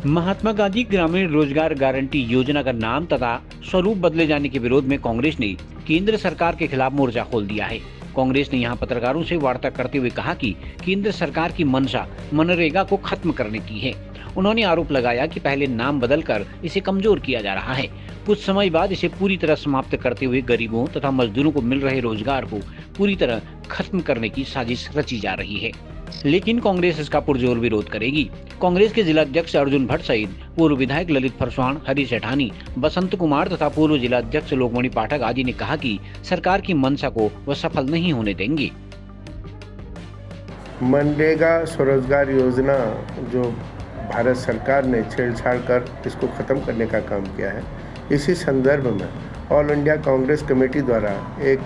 महात्मा गांधी ग्रामीण रोजगार गारंटी योजना का नाम तथा स्वरूप बदले जाने के विरोध में कांग्रेस ने केंद्र सरकार के खिलाफ मोर्चा खोल दिया है। कांग्रेस ने यहां पत्रकारों से वार्ता करते हुए कहा कि केंद्र सरकार की मंशा मनरेगा को खत्म करने की है। उन्होंने आरोप लगाया कि पहले नाम बदलकर इसे कमजोर किया जा रहा है, कुछ समय बाद इसे पूरी तरह समाप्त करते हुए गरीबों तथा मजदूरों को मिल रहे रोजगार को पूरी तरह खत्म करने की साजिश रची जा रही है। लेकिन कांग्रेस इसका पुरजोर विरोध करेगी। कांग्रेस के जिला अध्यक्ष अर्जुन भट्ट सहित पूर्व विधायक ललित फरसवाण, हरी सेठानी, बसंत कुमार तथा पूर्व जिला अध्यक्ष लोकमणि पाठक आदि ने कहा कि सरकार की मंशा को वह सफल नहीं होने देंगे। मनरेगा स्वरोजगार योजना जो भारत सरकार ने छेड़छाड़ कर इसको ख़त्म करने का काम किया है, इसी संदर्भ में ऑल इंडिया कांग्रेस कमेटी द्वारा एक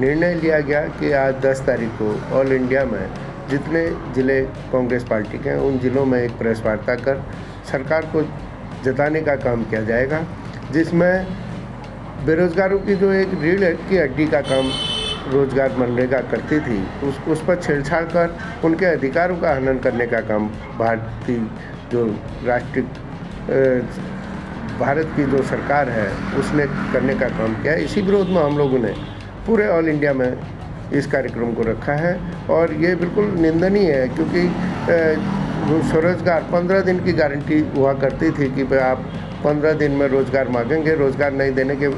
निर्णय लिया गया कि आज 10 तारीख को ऑल इंडिया में जितने ज़िले कांग्रेस पार्टी के हैं उन ज़िलों में एक प्रेस वार्ता कर सरकार को जताने का काम किया जाएगा, जिसमें बेरोजगारों की जो एक रीढ़ की हड्डी का काम रोजगार मनरेगा करती थी उस पर छेड़छाड़ कर उनके अधिकारों का हनन करने का काम भारतीय जो भारत की जो सरकार है उसने करने का काम किया है। इसी विरोध में हम लोगों ने पूरे ऑल इंडिया में इस कार्यक्रम को रखा है और ये बिल्कुल निंदनीय है, क्योंकि स्वरोजगार 15 दिन की गारंटी हुआ करती थी कि भाई आप 15 दिन में रोज़गार मांगेंगे, रोज़गार नहीं देने के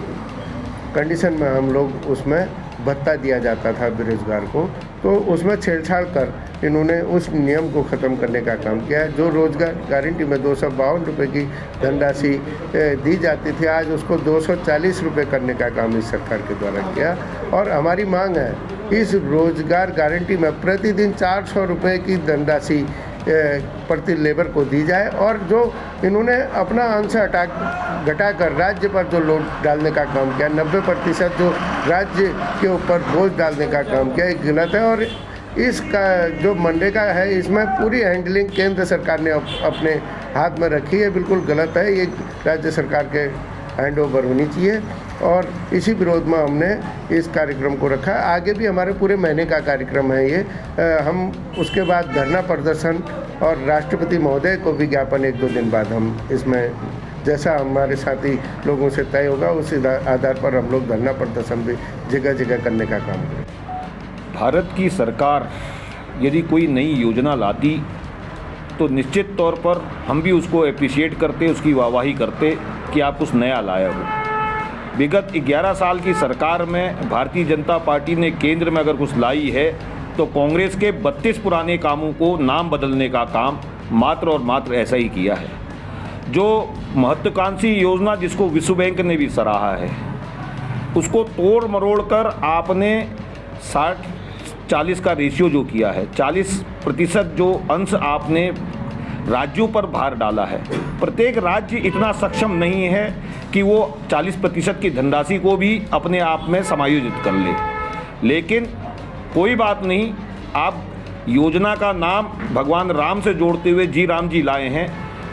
कंडीशन में हम लोग उसमें भत्ता दिया जाता था बेरोजगार को, तो उसमें छेड़छाड़ कर इन्होंने उस नियम को ख़त्म करने का काम किया है। जो रोज़गार गारंटी में 252 रुपये की धनराशि दी जाती थी, आज उसको 240 रुपये करने का काम इस सरकार के द्वारा किया। और हमारी मांग है इस रोज़गार गारंटी में प्रतिदिन 400 रुपये की धनराशि प्रति लेबर को दी जाए और जो इन्होंने अपना अंश घटाकर राज्य पर जो लोड डालने का काम किया, 90% जो राज्य के ऊपर बोझ डालने का काम किया, ये गलत है। और इसका जो मनरेगा है इसमें पूरी हैंडलिंग केंद्र सरकार ने अपने हाथ में रखी है, बिल्कुल गलत है। ये राज्य सरकार के हैंड ओवर होनी चाहिए और इसी विरोध में हमने इस कार्यक्रम को रखा। आगे भी हमारे पूरे महीने का कार्यक्रम है ये। हम उसके बाद धरना प्रदर्शन और राष्ट्रपति महोदय को भी ज्ञापन 1-2 दिन बाद हम इसमें जैसा हमारे साथी लोगों से तय होगा उस आधार पर हम लोग धरना प्रदर्शन भी जगह जगह करने का काम करें। भारत की सरकार यदि कोई नई योजना लाती तो निश्चित तौर पर हम भी उसको अप्रिशिएट करते, उसकी वाहवाही करते कि आप कुछ नया लाया हो। विगत 11 साल की सरकार में भारतीय जनता पार्टी ने केंद्र में अगर कुछ लाई है तो कांग्रेस के 32 पुराने कामों को नाम बदलने का काम मात्र और मात्र ऐसा ही किया है। जो महत्वाकांक्षी योजना जिसको विश्व बैंक ने भी सराहा है, उसको तोड़ मरोड़ कर आपने 60-40 का रेशियो जो किया है, 40% जो अंश आपने राज्यों पर भार डाला है। प्रत्येक राज्य इतना सक्षम नहीं है कि वो 40% की धनराशि को भी अपने आप में समायोजित कर ले। लेकिन कोई बात नहीं, आप योजना का नाम भगवान राम से जोड़ते हुए जी राम जी लाए हैं,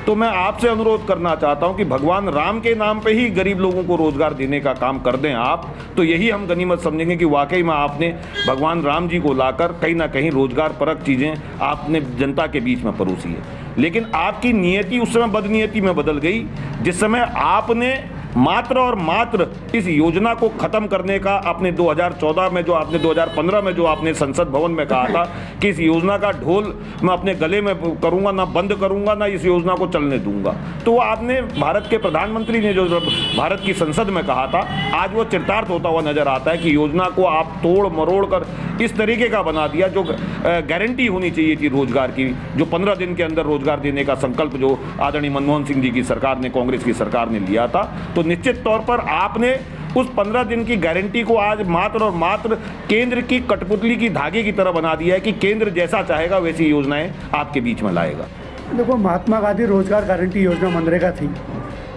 तो मैं आपसे अनुरोध करना चाहता हूं कि भगवान राम के नाम पे ही गरीब लोगों को रोजगार देने का काम कर दें आप, तो यही हम गनीमत समझेंगे कि वाकई में आपने भगवान राम जी को लाकर कहीं ना कहीं रोजगार परक चीज़ें आपने जनता के बीच में परोसी है। लेकिन आपकी नियति उस समय बदनीयति में बदल गई, जिस समय आपने मात्र और मात्र इस योजना को ख़त्म करने का अपने 2014 में जो आपने 2015 में जो आपने संसद भवन में कहा था कि इस योजना का ढोल मैं अपने गले में करूंगा, ना बंद करूंगा, ना इस योजना को चलने दूंगा, तो वो आपने भारत के प्रधानमंत्री ने जो भारत की संसद में कहा था, आज वो चरितार्थ होता हुआ नजर आता है कि योजना को आप तोड़ मरोड़ कर इस तरीके का बना दिया जो गारंटी होनी चाहिए थी रोजगार की, जो 15 दिन के अंदर रोजगार देने का संकल्प जो आदरणीय मनमोहन सिंह जी की सरकार ने, कांग्रेस की सरकार ने लिया था। तो निश्चित तौर पर आपने उस 15 दिन की गारंटी को आज मात्र और मात्र केंद्र की कठपुतली की धागे की तरह बना दिया है कि केंद्र जैसा चाहेगा वैसी योजनाएं आपके बीच में लाएगा। देखो, महात्मा गांधी रोजगार गारंटी योजना मनरेगा थी,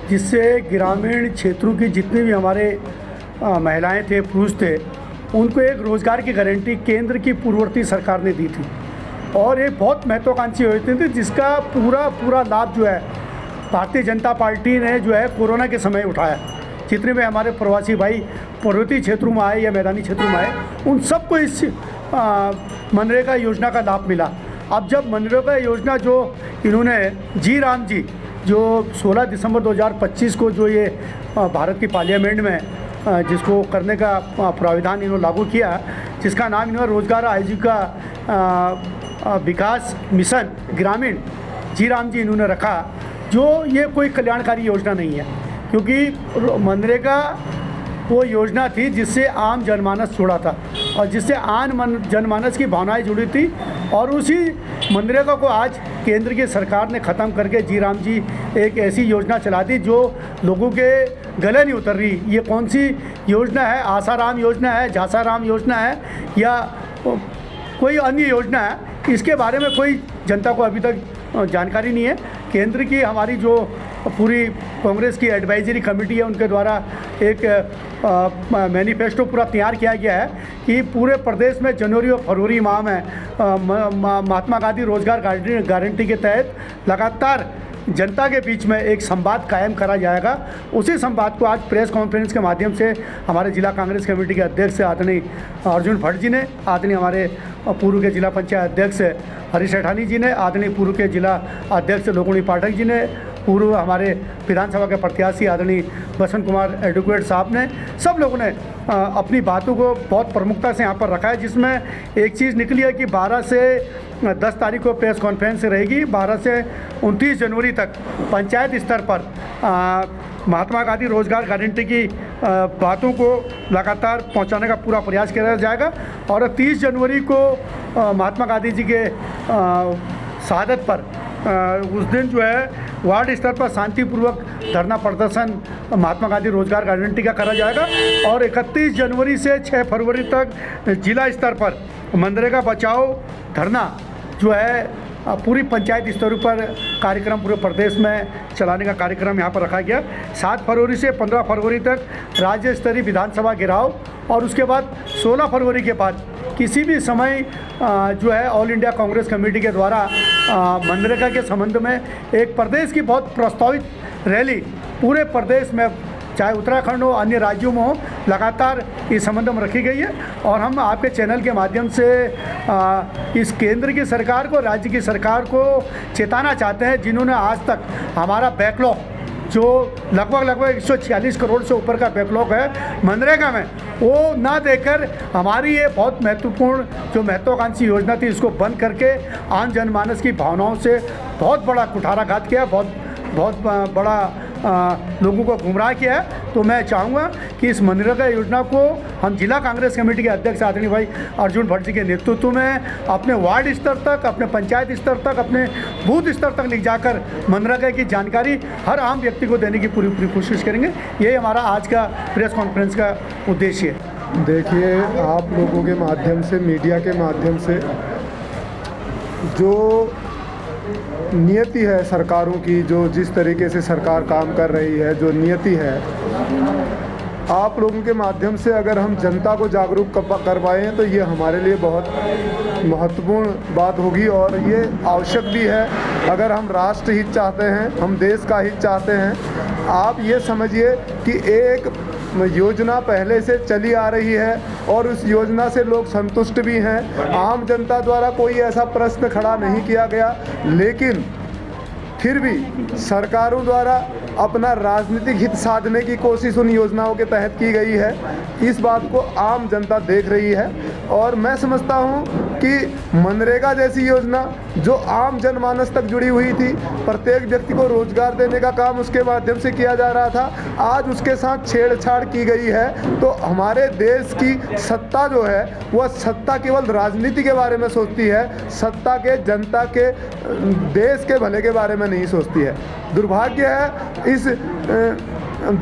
जिससे ग्रामीण क्षेत्रों की जितनी भी हमारे महिलाएं थे, पुरुष थे, उनको एक रोजगार की गारंटी केंद्र की पूर्ववर्ती सरकार ने दी थी और एक बहुत महत्वाकांक्षी योजना थी, जिसका पूरा लाभ जो है भारतीय जनता पार्टी ने जो है कोरोना के समय उठाया। जितने भी हमारे प्रवासी भाई पर्वतीय क्षेत्रों में आए या मैदानी क्षेत्रों में आए, उन सबको इस मनरेगा योजना का लाभ मिला। अब जब मनरेगा योजना जो इन्होंने जी राम जी जो 16 दिसंबर 2025 को जो ये भारत की पार्लियामेंट में जिसको करने का प्राविधान इन्होंने लागू किया, जिसका नाम इन्होंने रोजगार आजीविका विकास मिशन ग्रामीण जी राम जी इन्होंने रखा, जो ये कोई कल्याणकारी योजना नहीं है, क्योंकि मनरेगा वो योजना थी जिससे आम जनमानस जुड़ा था और जिससे आम जनमानस की भावनाएं जुड़ी थी, और उसी मनरेगा को आज केंद्र की सरकार ने ख़त्म करके जी राम जी एक ऐसी योजना चला दी जो लोगों के गले नहीं उतर रही। ये कौन सी योजना है? आसाराम योजना है, झासाराम योजना है या कोई अन्य योजना है? इसके बारे में कोई जनता को अभी तक जानकारी नहीं है। केंद्र की हमारी जो पूरी कांग्रेस की एडवाइजरी कमेटी है, उनके द्वारा एक मैनिफेस्टो पूरा तैयार किया गया है कि पूरे प्रदेश में जनवरी और फरवरी माह में महात्मा गांधी रोजगार गारंटी के तहत लगातार जनता के बीच में एक संवाद कायम करा जाएगा। उसी संवाद को आज प्रेस कॉन्फ्रेंस के माध्यम से हमारे जिला कांग्रेस कमेटी के अध्यक्ष आदरणीय अर्जुन भट्ट जी ने, आदरणीय हमारे पूर्व के जिला पंचायत अध्यक्ष हरीश सेठानी जी ने, आदरणीय पूर्व के जिला अध्यक्ष लोकुणी पाठक जी ने, पूर्व हमारे विधानसभा के प्रत्याशी आदरणीय बसंत कुमार एडवोकेट साहब ने, सब लोगों ने अपनी बातों को बहुत प्रमुखता से यहाँ पर रखा है, जिसमें एक चीज़ निकली है कि 12 से 10 तारीख को प्रेस कॉन्फ्रेंस रहेगी। 12 से 29 जनवरी तक पंचायत स्तर पर महात्मा गांधी रोजगार गारंटी की बातों को लगातार पहुंचाने का पूरा प्रयास किया जाएगा और 30 जनवरी को महात्मा गांधी जी के शहादत पर उस दिन जो है वार्ड स्तर पर शांतिपूर्वक धरना प्रदर्शन महात्मा गांधी रोजगार गारंटी का करा जाएगा और 31 जनवरी से 6 फरवरी तक जिला स्तर पर मनरेगा बचाओ धरना जो है पूरी पंचायत स्तर पर कार्यक्रम पूरे प्रदेश में चलाने का कार्यक्रम यहाँ पर रखा गया। 7 फरवरी से 15 फरवरी तक राज्य स्तरीय विधानसभा घेराव और उसके बाद 16 फरवरी के बाद किसी भी समय जो है ऑल इंडिया कांग्रेस कमेटी के द्वारा मनरेगा के संबंध में एक प्रदेश की बहुत प्रस्तावित रैली पूरे प्रदेश में, चाहे उत्तराखंड हो अन्य राज्यों में हो, लगातार इस संबंध में रखी गई है। और हम आपके चैनल के माध्यम से इस केंद्र की सरकार को, राज्य की सरकार को चेताना चाहते हैं, जिन्होंने आज तक हमारा बैकलॉग जो लगभग 146 करोड़ से ऊपर का बैकलॉग है मनरेगा में, वो ना देकर हमारी ये बहुत महत्वपूर्ण जो महत्वाकांक्षी योजना थी इसको बंद करके आम जनमानस की भावनाओं से बहुत बड़ा कुठाराघात किया, बहुत बड़ा लोगों को गुमराह किया है। तो मैं चाहूँगा कि इस मनरेगा योजना को हम जिला कांग्रेस कमेटी के अध्यक्ष आदरणीय भाई अर्जुन भट्ट जी के नेतृत्व में अपने वार्ड स्तर तक, अपने पंचायत स्तर तक, अपने बूथ स्तर तक ले जाकर मनरेगा की जानकारी हर आम व्यक्ति को देने की पूरी कोशिश करेंगे। यही हमारा आज का प्रेस कॉन्फ्रेंस का उद्देश्य है। देखिए, आप लोगों के माध्यम से, मीडिया के माध्यम से जो नियति है सरकारों की, जो जिस तरीके से सरकार काम कर रही है, जो नियति है, आप लोगों के माध्यम से अगर हम जनता को जागरूक कर पाए तो ये हमारे लिए बहुत महत्वपूर्ण बात होगी और ये आवश्यक भी है। अगर हम राष्ट्र हित चाहते हैं, हम देश का हित चाहते हैं, आप ये समझिए कि एक योजना पहले से चली आ रही है और उस योजना से लोग संतुष्ट भी हैं। आम जनता द्वारा कोई ऐसा प्रश्न खड़ा नहीं किया गया, लेकिन फिर भी सरकारों द्वारा अपना राजनीतिक हित साधने की कोशिश उन योजनाओं के तहत की गई है। इस बात को आम जनता देख रही है और मैं समझता हूँ कि मनरेगा जैसी योजना जो आम जनमानस तक जुड़ी हुई थी, प्रत्येक व्यक्ति को रोजगार देने का काम उसके माध्यम से किया जा रहा था, आज उसके साथ छेड़छाड़ की गई है। तो हमारे देश की सत्ता जो है वह सत्ता केवल राजनीति के बारे में सोचती है, सत्ता के, जनता के, देश के भले के बारे में नहीं सोचती है। दुर्भाग्य है इस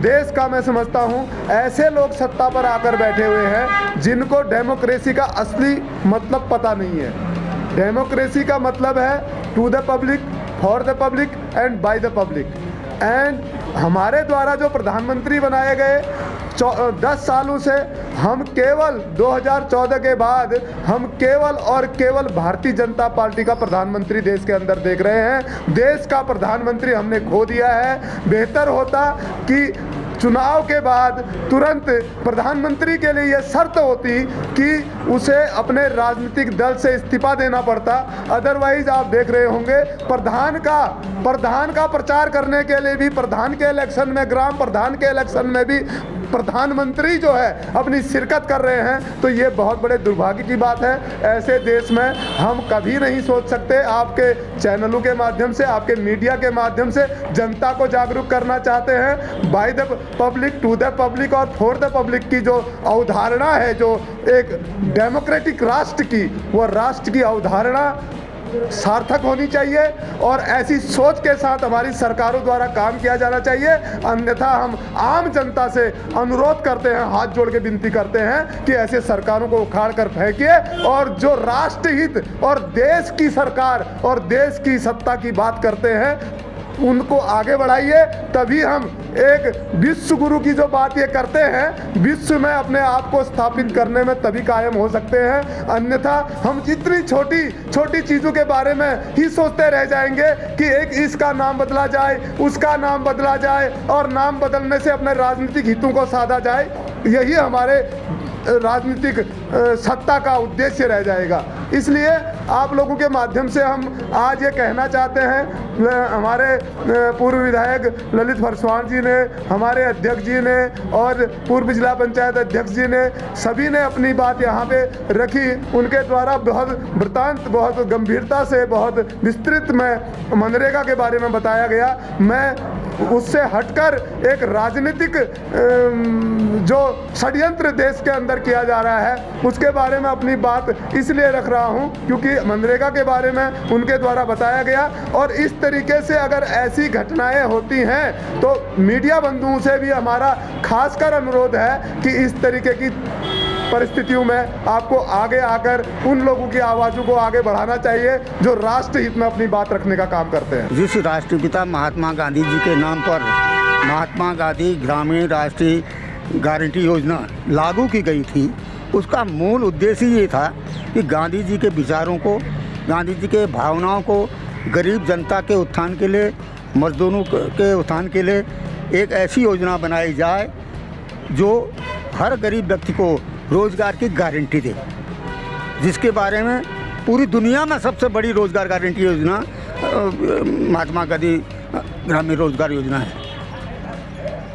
देश का। मैं समझता हूँ ऐसे लोग सत्ता पर आकर बैठे हुए हैं जिनको डेमोक्रेसी का असली मतलब पता नहीं है। डेमोक्रेसी का मतलब है to the public, for the public and by the public. And हमारे द्वारा जो प्रधानमंत्री बनाए गए 10 सालों से हम केवल 2014 के बाद हम केवल और केवल भारतीय जनता पार्टी का प्रधानमंत्री देश के अंदर देख रहे हैं। देश का प्रधानमंत्री हमने खो दिया है। बेहतर होता कि चुनाव के बाद तुरंत प्रधानमंत्री के लिए यह शर्त होती कि उसे अपने राजनीतिक दल से इस्तीफा देना पड़ता। अदरवाइज आप देख रहे होंगे प्रधान का प्रचार करने के लिए भी, प्रधान के इलेक्शन में, ग्राम प्रधान के इलेक्शन में भी प्रधानमंत्री जो है अपनी शिरकत कर रहे हैं। तो ये बहुत बड़े दुर्भाग्य की बात है। ऐसे देश में हम कभी नहीं सोच सकते। आपके चैनलों के माध्यम से, आपके मीडिया के माध्यम से जनता को जागरूक करना चाहते हैं। By the public to the public और फॉर द पब्लिक की जो अवधारणा है, जो एक डेमोक्रेटिक राष्ट्र की, वो राष्ट्र की अवधारणा सार्थक होनी चाहिए और ऐसी सोच के साथ हमारी सरकारों द्वारा काम किया जाना चाहिए। अन्यथा हम आम जनता से अनुरोध करते हैं, हाथ जोड़ के विनती करते हैं कि ऐसे सरकारों को उखाड़ कर फेंकिए और जो राष्ट्रहित और देश की सरकार और देश की सत्ता की बात करते हैं उनको आगे बढ़ाइए। तभी हम एक विश्व गुरु की जो बात ये करते हैं, विश्व में अपने आप को स्थापित करने में तभी कायम हो सकते हैं। अन्यथा हम इतनी छोटी छोटी चीज़ों के बारे में ही सोचते रह जाएंगे कि एक इसका नाम बदला जाए, उसका नाम बदला जाए और नाम बदलने से अपने राजनीतिक हितों को साधा जाए। यही हमारे राजनीतिक सत्ता का उद्देश्य रह जाएगा। इसलिए आप लोगों के माध्यम से हम आज ये कहना चाहते हैं, हमारे पूर्व विधायक ललित फरसवान जी ने, हमारे अध्यक्ष जी ने और पूर्व जिला पंचायत अध्यक्ष जी ने, सभी ने अपनी बात यहाँ पे रखी। उनके द्वारा बहुत वृतांत, बहुत गंभीरता से, बहुत विस्तृत में मनरेगा के बारे में बताया गया। मैं उससे हटकर एक राजनीतिक जो षड्यंत्र देश के अंदर किया जा रहा है उसके बारे में अपनी बात इसलिए रख रहा हूं क्योंकि मनरेगा के बारे में उनके द्वारा बताया गया। और इस तरीके से अगर ऐसी घटनाएं होती हैं तो मीडिया बंधुओं से भी हमारा खासकर अनुरोध है कि इस तरीके की परिस्थितियों में आपको आगे आकर उन लोगों की आवाज़ों को आगे बढ़ाना चाहिए जो राष्ट्र हित में अपनी बात रखने का काम करते हैं। जिस राष्ट्रपिता महात्मा गांधी जी के नाम पर महात्मा गांधी ग्रामीण राष्ट्रीय गारंटी योजना लागू की गई थी, उसका मूल उद्देश्य ये था कि गांधी जी के विचारों को, गांधी जी के भावनाओं को गरीब जनता के उत्थान के लिए, मजदूरों के उत्थान के लिए एक ऐसी योजना बनाई जाए जो हर गरीब व्यक्ति को रोज़गार की गारंटी दे, जिसके बारे में पूरी दुनिया में सबसे बड़ी रोज़गार गारंटी योजना महात्मा गांधी ग्रामीण रोज़गार योजना है।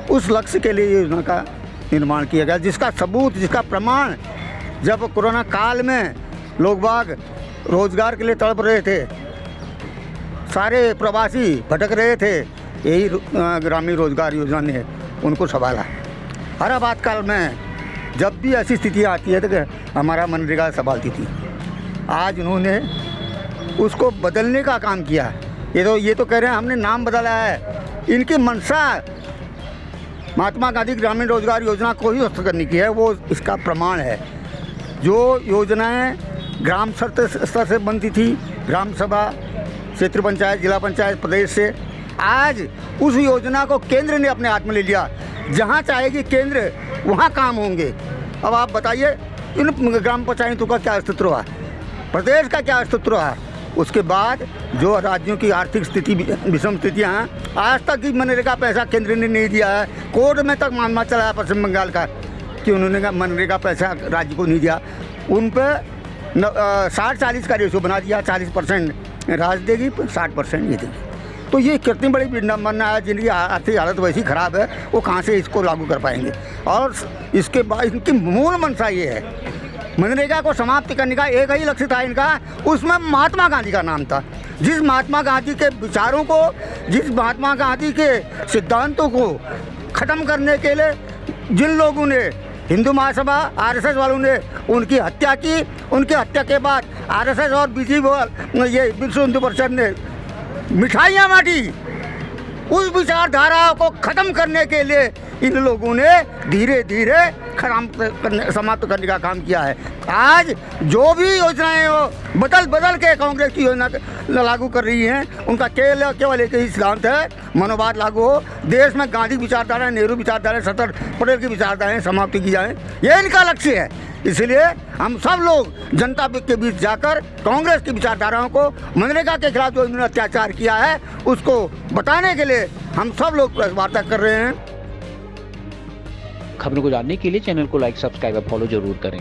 उस लक्ष्य के लिए योजना का निर्माण किया गया, जिसका सबूत, जिसका प्रमाण जब कोरोना काल में लोग बाग रोज़गार के लिए तड़प रहे थे, सारे प्रवासी भटक रहे थे, यही ग्रामीण रोज़गार योजना ने उनको संभाला। हर आपातकाल में जब भी ऐसी स्थितियाँ आती है तो हमारा मनरेगा संभालती थी। आज उन्होंने उसको बदलने का काम किया। ये तो कह रहे हैं हमने नाम बदला है। इनकी मंशा महात्मा गांधी ग्रामीण रोजगार योजना को ही हस्त करने की है, वो इसका प्रमाण है। जो योजनाएं ग्राम स्तर से बनती थी, ग्राम सभा, क्षेत्र पंचायत, जिला पंचायत, प्रदेश से, आज उस योजना को केंद्र ने अपने हाथ में ले लिया। जहाँ चाहेगी केंद्र वहाँ काम होंगे। अब आप बताइए इन ग्राम पंचायतों का क्या अस्तित्व रहा, प्रदेश का क्या अस्तित्व रहा। उसके बाद जो राज्यों की आर्थिक स्थिति, विषम स्थितियाँ हैं, आज तक ही मनरेगा पैसा केंद्र ने नहीं दिया है। कोर्ट में तक मामला चला है पश्चिम बंगाल का कि उन्होंने मनरेगा पैसा राज्य को नहीं दिया। उन पर 60-40 का रेशो बना दिया, 40% राज्य देगी, 60% ये देगी। तो ये कितनी बड़ी विडंबना है। जिनकी आर्थिक हालत वैसी ख़राब है, वो कहाँ से इसको लागू कर पाएंगे। और इसके बाद इनकी मूल मंशा ये है, मनरेगा को समाप्त करने का एक ही लक्ष्य था इनका, उसमें महात्मा गांधी का नाम था। जिस महात्मा गांधी के विचारों को, जिस महात्मा गांधी के सिद्धांतों को ख़त्म करने के लिए जिन लोगों ने, हिंदू महासभा, आरएसएस वालों ने उनकी हत्या की, उनकी हत्या के बाद आरएसएस और ये विश्व हिंदू परिषद ने मिठाइयाँ बांटी, उस विचारधारा को ख़त्म करने के लिए इन लोगों ने धीरे धीरे समाप्त करने का काम किया है। आज जो भी योजनाएं वो बदल के कांग्रेस की योजना लागू कर रही हैं, उनका केवल एक ही सिद्धांत है, मनोवाद लागू हो, देश में गांधी विचारधारा, नेहरू विचारधारा, सरदार पटेल की विचारधाराएं समाप्त की जाएं, ये इनका लक्ष्य है। इसलिए हम सब लोग जनता के बीच जाकर कांग्रेस की विचारधाराओं को, मनरेगा के खिलाफ जो इन्होंने अत्याचार किया है, उसको बताने के लिए हम सब लोग वार्ता कर रहे हैं। खबरों को जानने के लिए चैनल को लाइक, सब्सक्राइब और फॉलो जरूर करें।